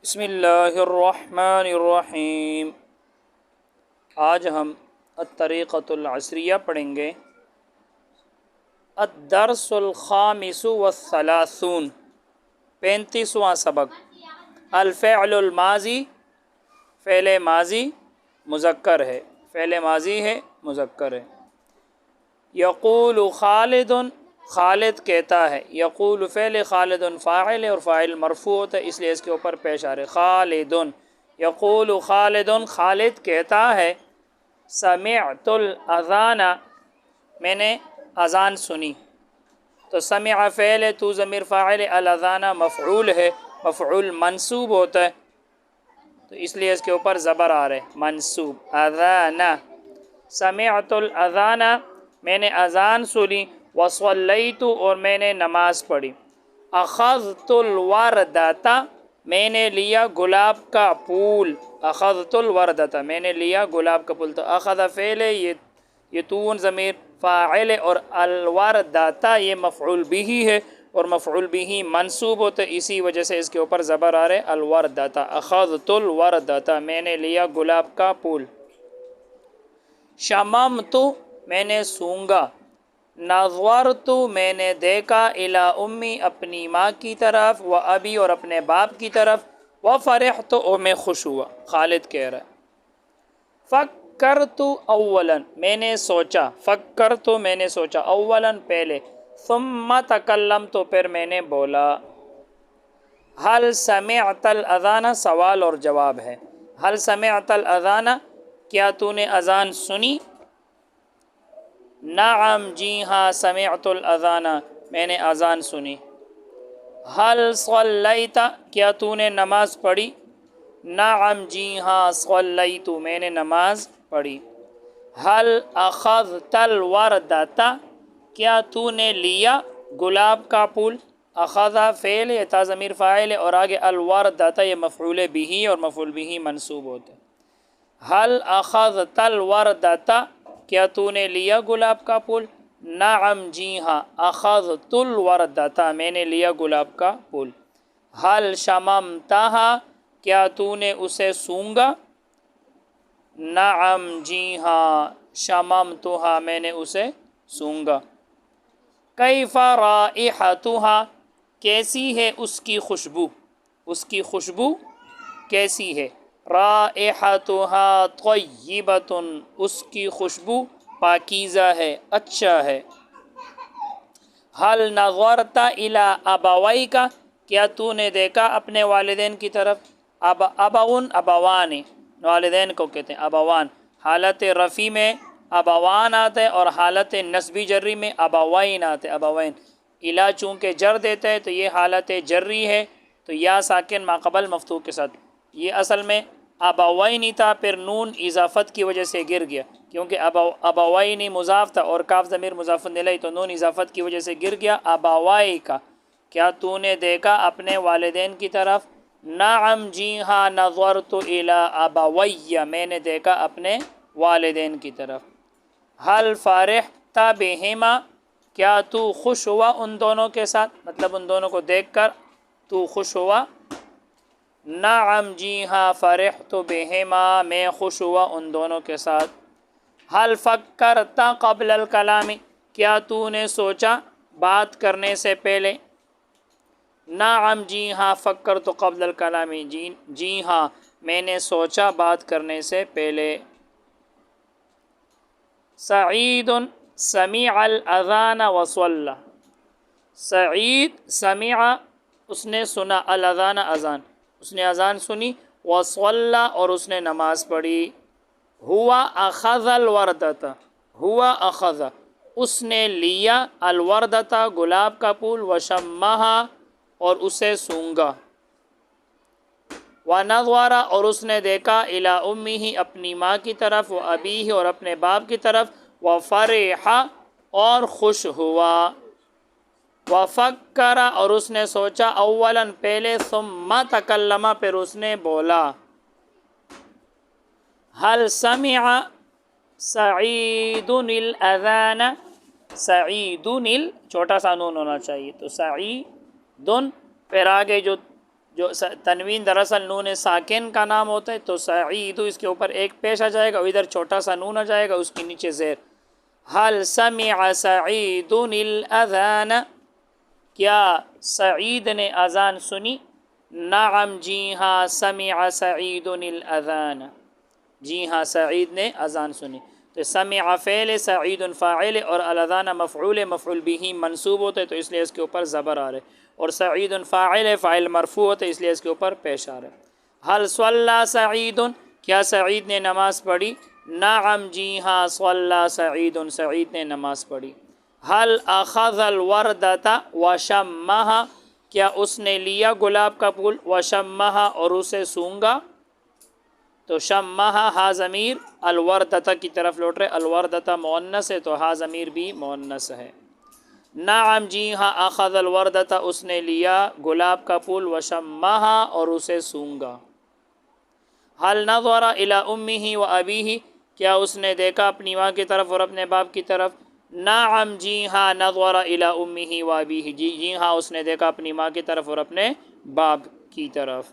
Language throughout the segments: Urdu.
بسم اللہ الرحمن الرحیم۔ آج ہم الطریقۃ العصریہ پڑھیں گے۔ الدرس الخامس والثلاثون، 35واں سبق۔ الفعل الماضی، فعل ماضی مذکر ہے، فعل ماضی ہے مذکر ہے۔ یقول خالد، خالد کہتا ہے۔ یقول فعل، خالد فاعل ہے اور فاعل مرفوع ہوتا ہے، اس لیے اس کے اوپر پیش آ رہے خالد۔ یقول خالد، خالد کہتا ہے۔ سمعت الاذان، میں نے اذان سنی۔ تو سمع فعل ہے، تو ضمیر فاعل ہے، الاذان مفعول ہے، مفعول منصوب ہوتا ہے، تو اس لیے اس کے اوپر زبر آ رہے منصوب۔ اذان، سمعت الاذان، میں نے اذان سنی۔ وصلیت، اور میں نے نماز پڑھی۔ اخذت الوردۃ، میں نے لیا گلاب کا پھول۔ اخذت الوردۃ، میں نے لیا گلاب کا پھول۔ تو اخذ فعل ہے، یہ تون ضمیر فاعل ہے، اور الوردۃ یہ مفعول بہ ہے، اور مفعول بہ منصوب ہوتا ہے، اسی وجہ سے اس کے اوپر زبر آ رہے الوردۃ۔ اخذت الوردۃ، میں نے لیا گلاب کا پھول۔ شممت، میں نے سونگا۔ نظرت، میں نے دیکھا۔ الی امی، اپنی ماں کی طرف۔ و ابی، اور اپنے باپ کی طرف۔ و فرحت، اور میں خوش ہوا۔ خالد کہہ رہا ہے۔ فکرت اولا، میں نے سوچا۔ فکرت، میں نے سوچا۔ اولا، پہلے۔ ثم تکلمت، پھر میں نے بولا۔ هل سمعت الاذان، سوال اور جواب ہے۔ هل سمعت الاذان، کیا تو نے اذان سنی؟ نعم، جی ہاں۔ سمعت الاذان، میں نے اذان سنی۔ هل صلیت، کیا تو نے نماز پڑھی؟ نعم، جی ہاں۔ صلیت، میں نے نماز پڑھی۔ هل اخذت الوردۃ، کیا تو نے لیا گلاب کا پھول؟ اخذ فعل ہے، تا ضمیر فاعل ہے، اور آگے الوردۃ یہ مفعول بہ اور مفعول بہ منصوب ہوتا ہے۔ هل اخذت الوردۃ، کیا تو نے لیا گلاب کا پھول؟ نعم، جی ہاں۔ اخذت الوردۃ، میں نے لیا گلاب کا پھول۔ هل شممتها، کیا تو نے اسے سونگا؟ نعم، جی ہاں۔ شممتها، میں نے اسے سونگا۔ کیف رائحتها، کیسی ہے اس کی خوشبو؟ اس کی خوشبو کیسی ہے؟ رائحتها طیبۃ، اس کی خوشبو پاکیزہ ہے، اچھا ہے۔ هل نظرت الی ابویک، کیا تو نے دیکھا اپنے والدین کی طرف؟ ابون ابوان، والدین کو کہتے ہیں ابوان۔ حالت رفع میں ابوان آتا ہے، اور حالت نصبی جری میں ابوین آتے، ابوین۔ الی چونکہ جر دیتا ہے تو یہ حالت جری ہے، تو یا ساکن ما قبل مفتوح کے ساتھ۔ یہ اصل میں ابوین تھا، پھر نون اضافت کی وجہ سے گر گیا، کیونکہ ابوین مضاف تھا اور کاف ضمیر مضاف الیہ، تو نون اضافت کی وجہ سے گر گیا۔ ابویک، کیا تو نے دیکھا اپنے والدین کی طرف؟ نعم، جی ہاں۔ نظرت الی ابوی، میں نے دیکھا اپنے والدین کی طرف۔ هل فرحت بہما، کیا تو خوش ہوا ان دونوں کے ساتھ؟ مطلب ان دونوں کو دیکھ کر تو خوش ہوا؟ نعم، جی ہاں۔ فرحت بہما، میں خوش ہوا ان دونوں کے ساتھ۔ هل فکرت قبل الکلام، کیا تو نے سوچا بات کرنے سے پہلے؟ نعم، جی ہاں۔ فکرت قبل الکلام، جی ہاں، میں نے سوچا بات کرنے سے پہلے۔ سعید سمع الاذان وصلی، سعید سمع، اس نے سنا، الاذان اذان، اس نے اذان سنی۔ وصلی، اور اس نے نماز پڑھی۔ ہوا اخذ الوردۃ، ہوا اخذ، اس نے لیا الوردۃ گلاب کا پھول۔ وشمها، اور اسے سونگا۔ ونظر، اور اس نے دیکھا۔ الی امہ، اپنی ماں کی طرف۔ و ابیہ، اور اپنے باپ کی طرف۔ وفرح، اور خوش ہوا۔ وفکر، اور اس نے سوچا۔ اولا، پہلے۔ ثم تکلم، پھر اس نے بولا۔ هل سمع سعید الاذان، سعید چھوٹا سا نون ہونا چاہیے، تو سعید، پھر آگے جو جو تنوین دراصل نون ساکن کا نام ہوتا ہے، تو سعید اس کے اوپر ایک پیش آ جائے گا، ادھر چھوٹا سا نون آ جائے گا، اس کے نیچے زیر. حل سمع سعید الاذان، کیا سعید نے اذان سنی؟ نعم جی ہاں، سمع سعید الاذان، جی ہاں سعید نے اذان سنی. تو سمع فعل، سعید فاعل، اور الاذان مفعول بھی منصوب ہوتے ہیں، تو اس لیے اس کے اوپر زبر آ رہے، اور سعید فاعل ہے، فاعل مرفوع ہوتے اس لیے اس کے اوپر پیش آ رہے. حل صلی سعید، کیا سعید نے نماز پڑھی؟ نعم جی ہاں، صلی سعید، سعید نے نماز پڑھی. حل اخذ الوردۃ وشمھا، کیا اس نے لیا گلاب کا پھول، وشمھا اور اسے سونگا؟ تو شمھا ہا ضمیر الوردۃ کی طرف لوٹ رہے، الوردۃ مؤنث ہے تو ہا ضمیر بھی مؤنث ہے. نعم جی ہاں، اخذ الوردۃ اس نے لیا گلاب کا پھول، وشمھا اور اسے سونگا. حل نظر الی امہ و ابیہ، کیا اس نے دیکھا اپنی ماں کی طرف اور اپنے باپ کی طرف؟ نعم جی ہاں، نظر الی امہ و ابیہ، جی ہاں اس نے دیکھا اپنی ماں کی طرف اور اپنے باپ کی طرف.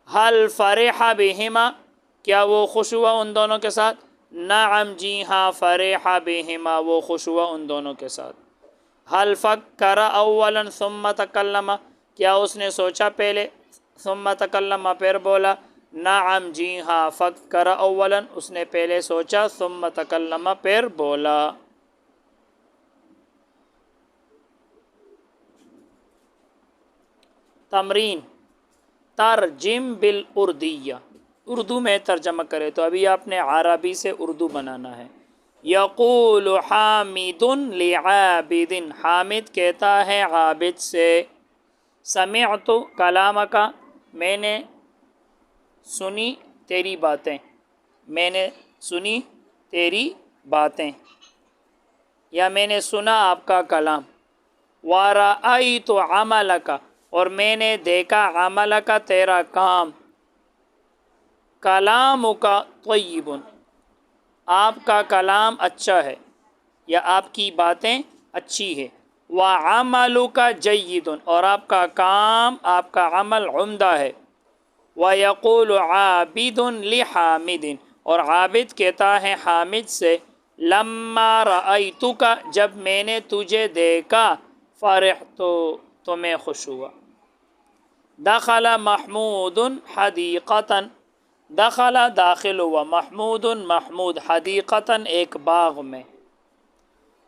حل فرح بہما، کیا وہ خوش ہوا ان دونوں کے ساتھ؟ نعم جی ہاں، فرح بہما وہ خوش ہوا ان دونوں کے ساتھ. حل فکر اولا ثم تکلم، کیا اس نے سوچا پہلے، ثم تکلم پھر بولا؟ نعم جی ہاں، فکر اولا اس نے پہلے سوچا، ثم تکلم پھر بولا. تمرین ترجم بالاردیہ، اردو میں ترجمہ کرے. تو ابھی آپ نے عربی سے اردو بنانا ہے. یقول حامد لعابد، حامد کہتا ہے عابد سے. سمعت کلامک، میں نے سنی تیری باتیں، میں نے سنی تیری باتیں، یا میں نے سنا آپ کا کلام. ورأیت عملک، اور میں نے دیکھا عملک تیرا کام. کلامک طیب، آپ کا کلام اچھا ہے یا آپ کی باتیں اچھی ہے. وعملک جید، اور آپ کا کام، آپ کا عمل عمدہ ہے. ویقول عابد لحامد، اور عابد کہتا ہے حامد سے. لما رأیتک، جب میں نے تجھے دیکھا. فرحت، تو میں خوش ہوا. دخل محمود حدیقۃ، دخل داخل ہوا، محمود محمود، حدیقۃ ایک باغ میں.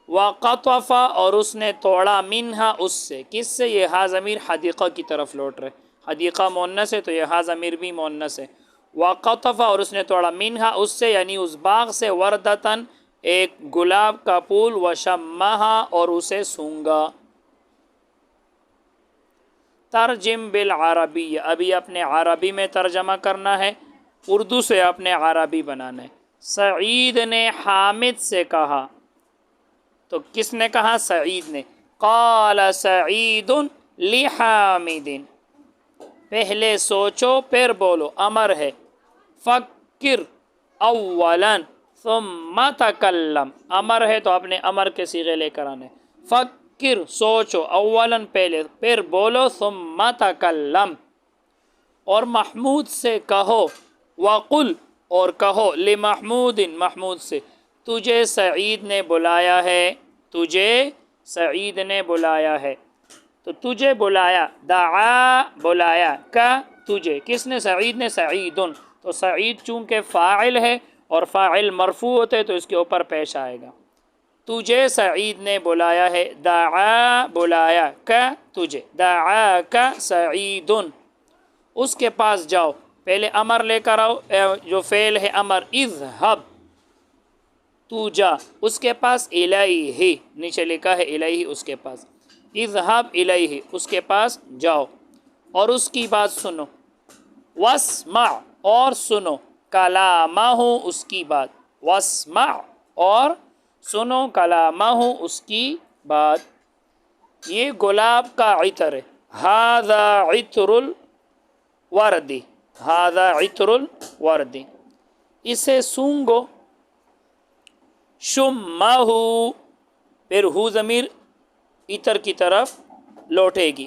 وقطف، اور اس نے توڑا، منہا اس سے، کس سے؟ یہ ہا ضمیر حدیقہ کی طرف لوٹ رہے، حدیقہ مؤنث ہے تو یہ ہا ضمیر بھی مؤنث ہے. وقطف، اور اس نے توڑا، منہا اس سے یعنی اس باغ سے، وردتن ایک گلاب کا پھول، وشمھا اور اسے سونگا. ترجم بالعربی، ابھی اپنے عربی میں ترجمہ کرنا ہے، اردو سے اپنے عربی بنانا ہے. سعید نے حامد سے کہا، تو کس نے کہا؟ سعید نے. قال سعید لحامد، پہلے سوچو پھر بولو، امر ہے. فکر اولا ثم تکلم، امر ہے تو اپنے امر کے صیغے لے کر آنے. فکر سوچو، اولا پہلے، پھر بولو، ثم تکلم اور محمود سے کہو. وقل اور کہو، لمحمود محمود سے، تجھے سعید نے بلایا ہے، تجھے سعید نے بلایا ہے. تو تجھے بلایا، دعا بلایا، کا تجھے، کس نے؟ سعید نے. سعیدن، تو سعید چونکہ فاعل ہے اور فاعل مرفوع ہوتے تو اس کے اوپر پیش آئے گا. تجھے سعید نے بلایا ہے. دعا بلایا، کا تجھے، دعا کا سعیدن، اس کے پاس جاؤ. پہلے امر لے کر آؤ، جو فعل ہے امر، اذهب تو جا، اس کے پاس. الیہ، نیچے لکھا ہے الیہ، اس کے پاس. اذهب الیہ، اس کے پاس جاؤ اور اس کی بات سنو. واسمع، اور سنو. کلامہ، اس کی بات. واسمع، اور سنو. کلامہ، اس کی بات. یہ گلاب کا عطر ہے. ھذا عطر الورد، ھذا عطر الورد، اسے سونگو. شمہ، پھر ہو ضمیر عطر کی طرف لوٹے گی.